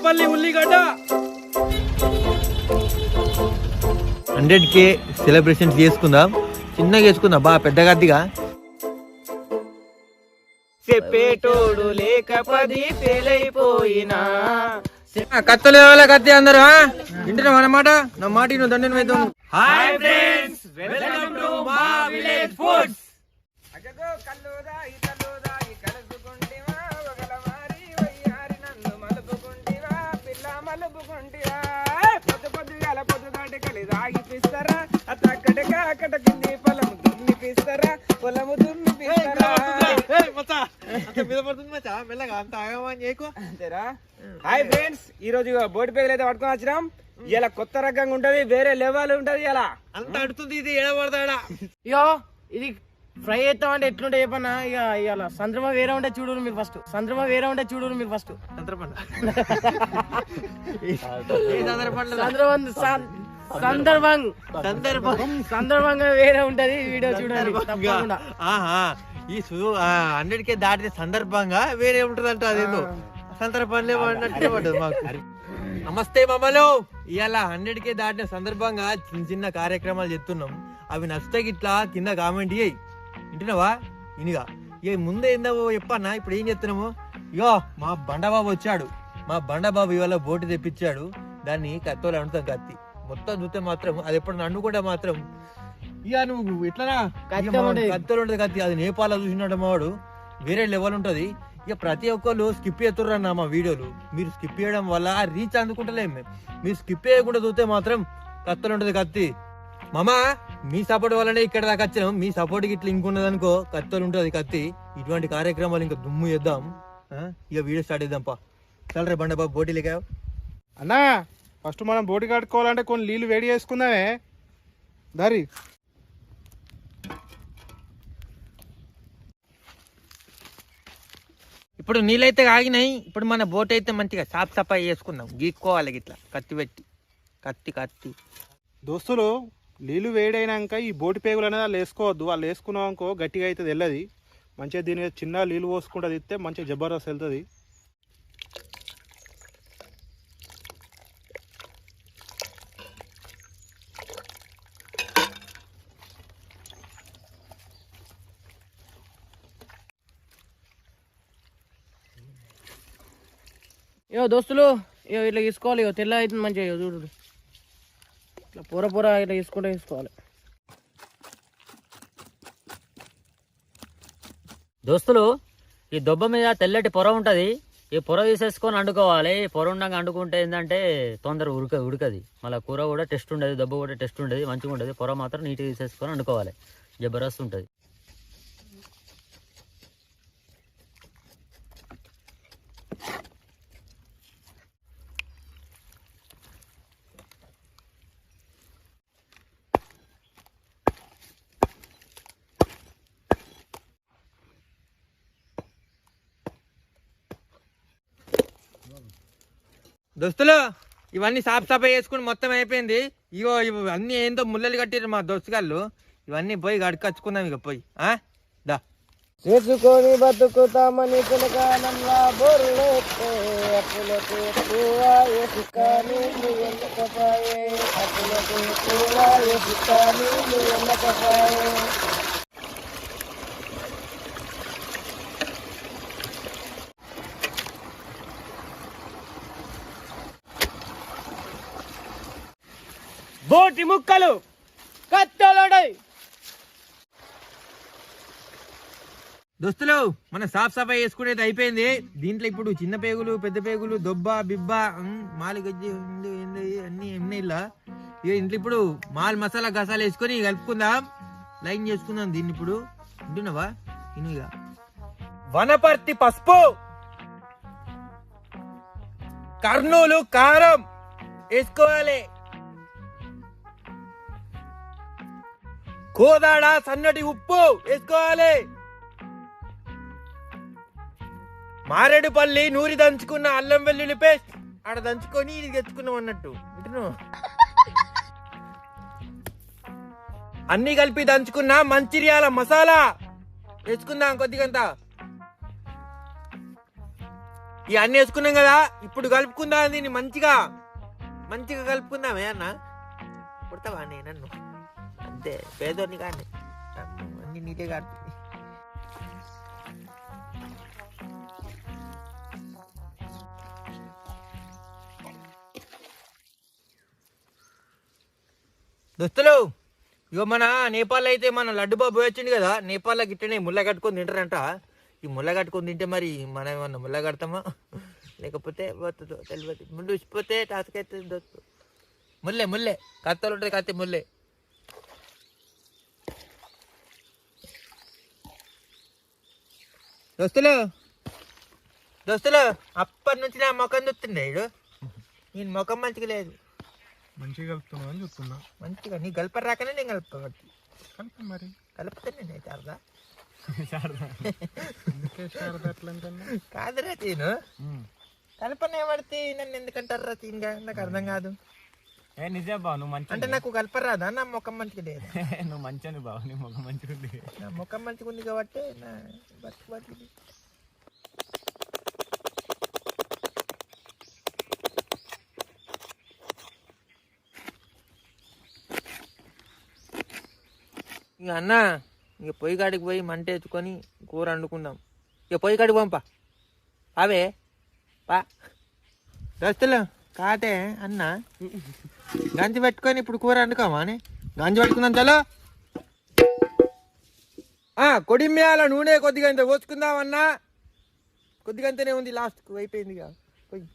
కొత్తపల్లి ఉల్లిగడ్డ 100K celebrations చేసుకుందాం, చిన్నగా చేసుకుందాం, బాగా పెద్దగా అద్దిగా. చెప్పేటోడు లేకపది ఫెయిలైపోయినా. కత్తలు కావాలా కత్తి అందరూ వింటున్నాం అన్నమాట. నా మాట నువ్వు దండను వేద్దాం. హాయ్ ఫ్రెండ్స్, వెల్కమ్ టు మా విలేజ్ ఫుడ్స్. హాయ్ ఫ్రెండ్స్, ఈ రోజు బోటి పేగలు అయితే పట్టుకొని వచ్చినాం. ఇలా కొత్త రకంగా ఉంటది, వేరే లెవెల్ ఉంటది. ఇలా అంత అడుతుంది, ఇది ఏడబడతాడా? ఇయో ఇది ఫ్రై చేస్తాం అంటే ఎట్లుంటే చెప్పన్నా. ఇక ఇవాళ సందర్భ వేరే ఉంటే చూడరు మీరు ఫస్ట్. సందర్భంగా వేరే ఉంటది, వీడియో చూడండి తప్పకుండా. ఈ 100K దాటిన సందర్భంగా వేరే ఉంటదంట. అదేందో సందర్భంలో అన్నట్టే పడ్డది మాకు. నమస్తే మమ్మలు, ఇవాళ 100K దాటిన సందర్భంగా చిన్న చిన్న కార్యక్రమాలు చేస్తున్నాం. అవి నచ్చితే ఇట్లా కింద కామెంట్ చేయి. వింటున్నావా? ఇనిగా ఇక ముందే ఏందో చెప్పన్నా. ఇప్పుడు ఏం చేస్తున్నాము, ఇగో మా బండబాబు వచ్చాడు. మా బండబాబు ఇవాళ బోటు తెప్పించాడు. దాన్ని కత్తోలు అంటుతాం, కత్తి మొత్తం చూస్తే మాత్రం అది ఎప్పుడు అండుకుంటే మాత్రం ఇక నువ్వు ఎట్లా కత్తలు ఉంటుంది కత్తి. అది నేపాల్లో చూసినట్టు మావాడు వేరే లెవెల్ ఉంటది. ఇక ప్రతి ఒక్కళ్ళు స్కిప్ చేస్తుర్రన్న మా వీడియోలు. మీరు స్కిప్ చేయడం వల్ల రీచ్ అందుకుంటలేము. మీరు స్కిప్ చేయకుండా చూస్తే మాత్రం కత్తలు ఉంటుంది కత్తి. మామా మీ సపోర్ట్ వల్లనే ఇక్కడ దాకా వచ్చినాం. మీ సపోర్ట్ కి ఇట్లా ఇంకున్నది అనుకో, కత్తలు ఉంటుంది కత్తి. ఇటువంటి కార్యక్రమాలు ఇంకా దుమ్ము చేద్దాం. ఇక వీడియో స్టార్ట్ చేద్దాంపా. చల్లరే బండబాబు బోటీలకా అన్నా. ఫస్ట్ మనం బోటి కట్టుకోవాలంటే కొన్ని నీళ్ళు వేడి చేసుకుందామే దారి. ఇప్పుడు నీళ్ళైతే ఆగినాయి. ఇప్పుడు మన బోట్ అయితే మంచిగా సాఫ్ సఫాయి చేసుకుందాం. గీక్కోవాలి ఇట్లా కత్తి పెట్టి. కత్తి దోస్తులు, నీళ్ళు వేడైనాక ఈ బోటి పేగులు అనేది వాళ్ళు వేసుకోవద్దు. వాళ్ళు వేసుకున్నాం అనుకో గట్టిగా అవుతుంది, వెళ్ళది. మంచిగా దీని మీద చిన్న నీళ్ళు పోసుకుంటూ తిస్తే మంచిగా జబర్దస్త్ వెళ్తుంది. ఇయో దోస్తులు, ఇయో ఇట్లా తీసుకోవాలి. ఇగో తెల్ల అవుతుంది మంచిగా. చూడు ఇట్లా పొర ఇట్లా తీసుకోవాలి. దోస్తులు, ఈ దొబ్బ మీద తెల్లటి పొర ఉంటుంది. ఈ పొర తీసేసుకొని వండుకోవాలి. ఈ పొర ఉండగా వండుకుంటే ఏంటంటే తొందర ఉడకది. మళ్ళీ కూర కూడా టెస్ట్ ఉండదు, దొబ్బ కూడా టెస్ట్ ఉండదు, మంచిగా ఉంటుంది. పొర మాత్రం నీట్గా తీసేసుకొని వండుకోవాలి. జబర్దస్త్ ఉంటుంది. దోస్తులు, ఇవన్నీ సాఫ్ సఫాయి చేసుకుని మొత్తం అయిపోయింది. ఇగో ఇవన్నీ ఏందో ముళ్ళలు కట్టిరు మా దోస్తుగాళ్ళు. ఇవన్నీ పోయి కడుకొచ్చుకుందాం ఇక పోయి. దా చేసుకొని బతుకుతామని పిలకాలంలా బోటి ముక్కలు కత్తలుంటాయి. దోస్తులు, మన సాఫ్ సఫాయి చేసుకునేది అయిపోయింది. దీంట్లో ఇప్పుడు చిన్న పేగులు, పెద్ద పేగులు, దొబ్బ, బిబ్బ, మాలి గజ్జి అన్ని ఎన్ని ఇలా ఇంట్లో ఇప్పుడు మాల్ మసాలా గసాలు వేసుకొని కలుపుకుందాం. లైన్ చేసుకుందాం దీన్ని. ఇప్పుడు వింటున్నావా? ఇనుగా వనపర్తి పసుపు, కర్నూలు కారం వేసుకోవాలి. కోదాడ సన్నటి ఉప్పు వేసుకోవాలి. మారేడుపల్లి నూరి దంచుకున్న అల్లం వెల్లుల్లి పేస్ట్ ఆడ దంచుకొని ఇది తెచ్చుకున్నాం అన్నట్టు. అన్ని కలిపి దంచుకున్న మంచిర్యాల మసాలా వేసుకుందాం కొద్దిగంత. ఇవన్నీ వేసుకున్నాం కదా, ఇప్పుడు కలుపుకుందాం దీన్ని మంచిగా మంచిగా కలుపుకుందామే అన్న. కొడతావా నన్ను? అంతే పేదోని కానీ అన్ని నీటే కాడుతుంది. దోస్తులు, ఇగో మన నేపాల్ అయితే మన లడ్డు బాబు వచ్చింది కదా, నేపాల్లో గిట్టనే ముళ్ళ కట్టుకొని తింటారంట. ఈ ముళ్ళ కట్టుకొని తింటే మరి మనం ఏమన్నా ముళ్ళ కడతామా లేకపోతే పోతుందో తెలియదు. ముందు ఉసిపోతే టాస్క్ అవుతుంది దోస్తు. ముల్లే ముల్లే కత్తలు ఉంటుంది, కత్తి ముల్లే. దోస్తులు దోస్తులు అప్పటి నుంచి నా ముఖం చూస్తుండే ఇడు. నేను ముఖం మంచిగా లేదు. మంచిగా కలుపుతున్నావు అని చూస్తున్నా. మంచిగా నీ గల్ప రాకనే నేను కలుపుకోబట్టి కలుపు మరి. కలుపుతాను నేను శారదా. కాదురా తీను కల్పన పడితే నన్ను ఎందుకంటారా తీన్గా నాకు అర్థం కాదు. నిజే బావ, నువ్వు మంచి అంటే నాకు కలపరాదా? నా ముఖం మంచిగా లేదు. నువ్వు మంచి బావ, నీ ముఖం మంచిగా ఉంది. నా ముఖం మంచిగా ఉంది కాబట్టి నా బతుకు బతికి. ఇక అన్న, ఇక పొయ్యి కాడికి పోయి మంట ఎత్తుకొని కూర వండుకుందాం. ఇక పొయ్యి కాడికి పంపా అవే పా. దోస్తులు కాటే అన్న, గంజి పెట్టుకొని ఇప్పుడు కూర వండుకోమా అని గంజి పెట్టుకుందాం. చలో కొడిమ్యాల నూనె కొద్దిగా ఇంత పోసుకుందాం అన్న. కొద్దిగా అంతనే ఉంది, లాస్ట్కి అయిపోయింది ఇక పొయ్యి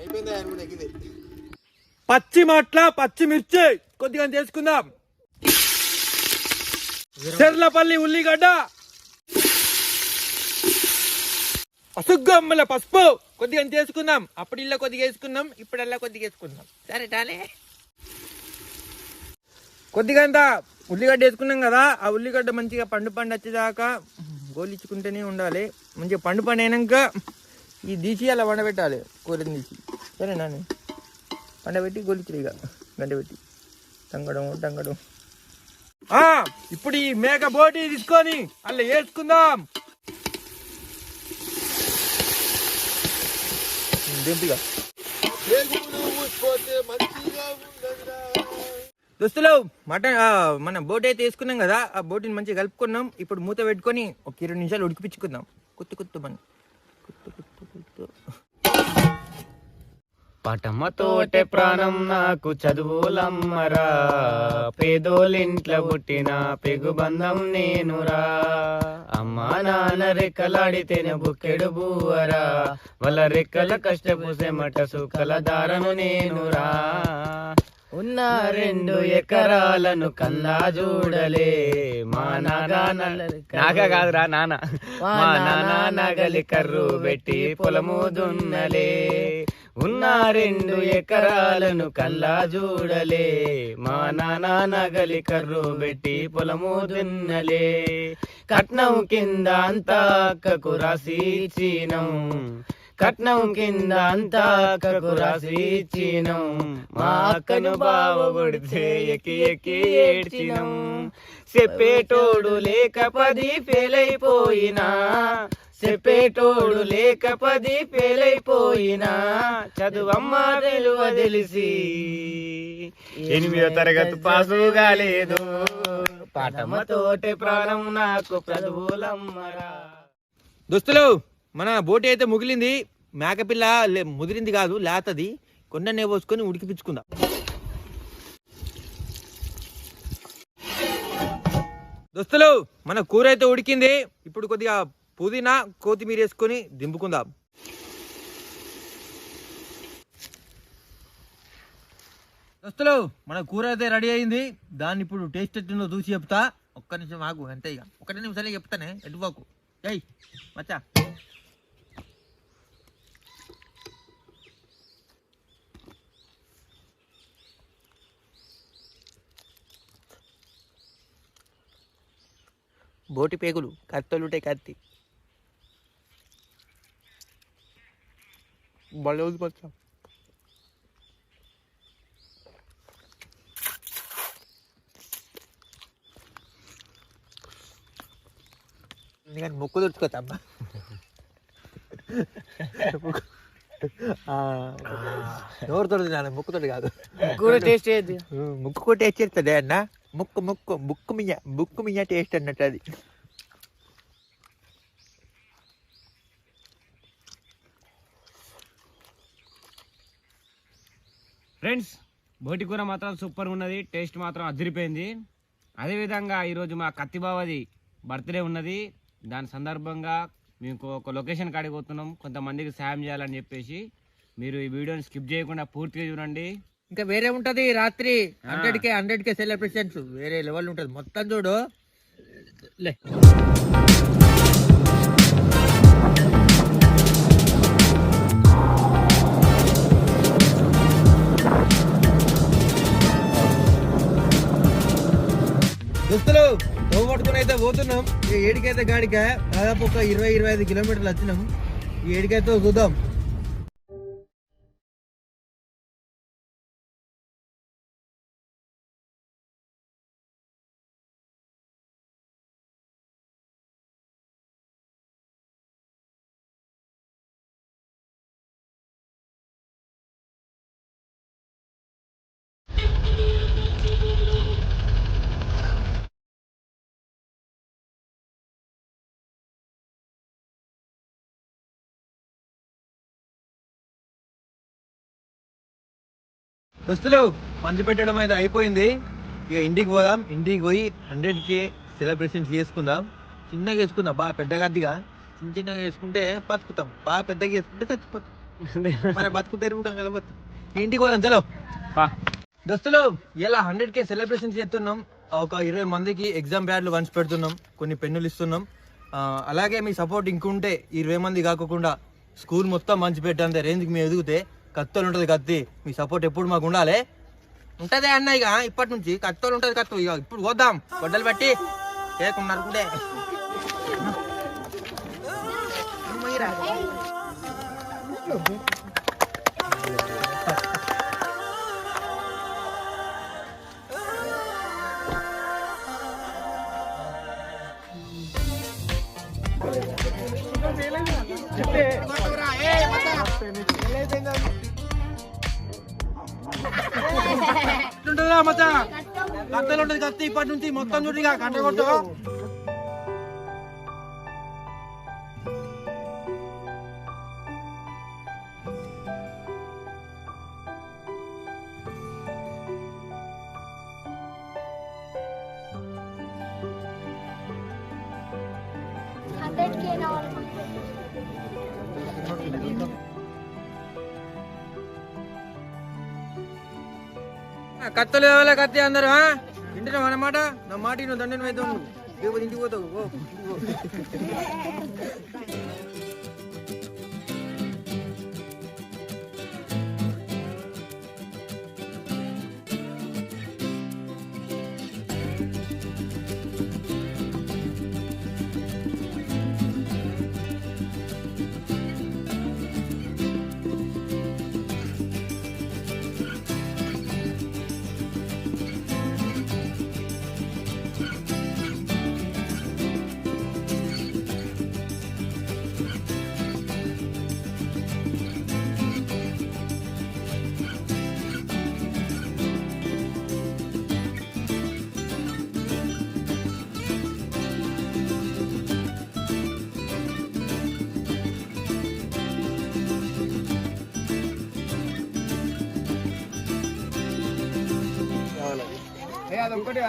అయిపోయింది. పచ్చి మాట్ల పచ్చిమిర్చి కొద్దిగా చేసుకుందాం. చెర్లపల్లి ఉల్లిగడ్డ, పసుగమ్మల పసుపు కొద్దిగా చేసుకుందాం. అప్పుడు ఇల్లా కొద్దిగా వేసుకుందాం, ఇప్పుడల్లా కొద్దిగా వేసుకుందాం. సరే టానే కొద్దిగా అంతా ఉల్లిగడ్డ వేసుకున్నాం కదా. ఆ ఉల్లిగడ్డ మంచిగా పండు వచ్చేదాకా గోలిచ్చుకుంటూనే ఉండాలి. మంచిగా పండు అయినాక ఈ తీసి అలా వండబెట్టాలి. కూరని తీసి సరేనా పండబెట్టి గోలిచ్చుడు ఇక గంట పెట్టి టంగడం. ఇప్పుడు ఈ మేక బోటి తీసుకొని అలా వేసుకుందాం. దోస్తులు మటన్ మన బోటి అయితే వేసుకున్నాం కదా, ఆ బోటిని మంచిగా కలుపుకున్నాం. ఇప్పుడు మూత పెట్టుకొని ఒక 20 నిమిషాలు ఉడికిపించుకుందాం. కుత్తు మన పటమతోటే ప్రాణం నాకు చదువులమ్మరా, పేదోలింట్లో పుట్టిన పెగుబంధం నేనురా. అమ్మా నాన్న రెక్కలాడితేనే బుక్కెడు బూవరా, వాళ్ళ రెక్కల కష్టపూసే మట సుఖల దారను నేనురా. ఉన్న 2 ఎకరాలను కల్లా చూడలే మా నాగా కాదురా నాన్న, మా నాన్న నగలి కర్రు పెట్టి పొలము దున్నలే. ఉన్న 2 ఎకరాలను కల్లా చూడలే, మా నాన్న నగలి కర్రు పెట్టి పొలము దున్నలే. కట్నం కింద అంతా అక్కకు రాసి ఇచ్చినం, కట్నం కింద అంతా అక్కకు రాసి ఇచ్చినం. మా అక్కను బావ కొడితే ఎక్కి ఏడ్చినం. చెప్పేటోడు లేక 10 ఫెయిల్ అయిపోయినా, చెప్పేటోడు లేక 10 ఫెయిల్ అయిపోయినా, చదువమ్మ విలువ తెలిసి 8వ తరగతి పాసు కాలేదు. పాఠమతోటి ప్రాణం నాకు చదువులమ్మరా. దోస్తులు మన బోటి అయితే ముగిలింది. మేకపిల్ల ముదిరింది కాదు, లేతది. కొండనే పోసుకొని ఉడికిపించుకుందాం. దోస్తులు మన కూర అయితే ఉడికింది. ఇప్పుడు కొద్దిగా పుదీనా కొత్తిమీర వేసుకొని దింపుకుందాం. దోస్తులు మన కూర అయితే రెడీ అయింది. దాన్ని ఇప్పుడు టేస్ట్ ఎట్టిందో చూసి చెప్తా. ఒక్క నిమిషం ఆగు, అంతే ఇక 1 నిమిషాలే చెప్తానే, ఎటుపోకు. జై మచ్చా. బోటి పేగులు కత్తలుంటాయి, కత్తి బలే పచ్చా. ఎందుకంటే ముక్కు తుడుచుకోతమ్మా. నోరుతో తినాలి, ముక్కుతోటి కాదు. కూడా టేస్ట్ చేయద్దు. ముక్కు కూడా టేస్ట్ చేస్తుంది అన్న. బుక్కు మియ్య టేస్ట్ అన్నట్టు అది. ఫ్రెండ్స్, బోటి కూర మాత్రం సూపర్ ఉన్నది, టేస్ట్ మాత్రం అదిరిపోయింది. అదేవిధంగా ఈరోజు మా కత్తి బావది బర్త్డే ఉన్నది. దాని సందర్భంగా మేము ఒక లొకేషన్ కాడికి పోతున్నాం, కొంతమందికి సాయం చేయాలని చెప్పేసి. మీరు ఈ వీడియోని స్కిప్ చేయకుండా పూర్తిగా చూడండి. ఇంకా వేరే ఉంటది రాత్రి 100K సెలబ్రేషన్స్ వేరే లెవెల్ ఉంటది. మొత్తం చూడు. లే దోస్తులు, పట్టుకుని అయితే పోతున్నాం. ఈ ఏడికైతే గాడిక దాదాపు ఒక 20-25 కిలోమీటర్లు వచ్చినాం. ఈ ఏడికైతే చూద్దాం. దోస్తులు, పంచి పెట్టడం అయితే అయిపోయింది. ఇక ఇంటికి పోదాం. ఇంటికి పోయి 100K సెలబ్రేషన్స్ చేసుకుందాం. చిన్నగా వేసుకుందాం, బాగా పెద్దగా అదిగా. చిన్నగా వేసుకుంటే బతుకుతాం, బాగా పెద్దగా వేసుకుంటే చచ్చిపోతాం. మరి బతుకు తెరుగుతాం కదా. ఇంటికి పోదాం చలో. దోస్తులు, ఇలా 100K సెలబ్రేషన్స్ చేస్తున్నాం. ఒక 20 మందికి ఎగ్జామ్ ప్యాడ్లు పంచి పెడుతున్నాం, కొన్ని పెన్నులు ఇస్తున్నాం. అలాగే మీ సపోర్ట్ ఇంకుంటే 20 మంది కాకుండా స్కూల్ మొత్తం మంచి పెట్టేంత రేంజ్కి మేము ఎదిగితే కత్తోలు ఉంటుంది. కత్తి మీ సపోర్ట్ ఎప్పుడు మాకు ఉండాలి. ఉంటదే అన్న, ఇక ఇప్పటి నుంచి కత్తోలు ఉంటుంది. కత్తు ఇక ఇప్పుడు పోద్దాం, గొడ్డలు పెట్టి కేకున్నారు కూడా. మచ్చా కత్తలు ఉంటుంది. కత్తి ఇప్పటి నుంచి మొత్తం చూడిగా కంట కొట్టు. కత్తలు కావాలా? కత్తి అందరు ఇంటిలో అన్నమాట. నా మాట నువ్వు దండను అయితే ఇంటికి పోతావు. అదొక్కటి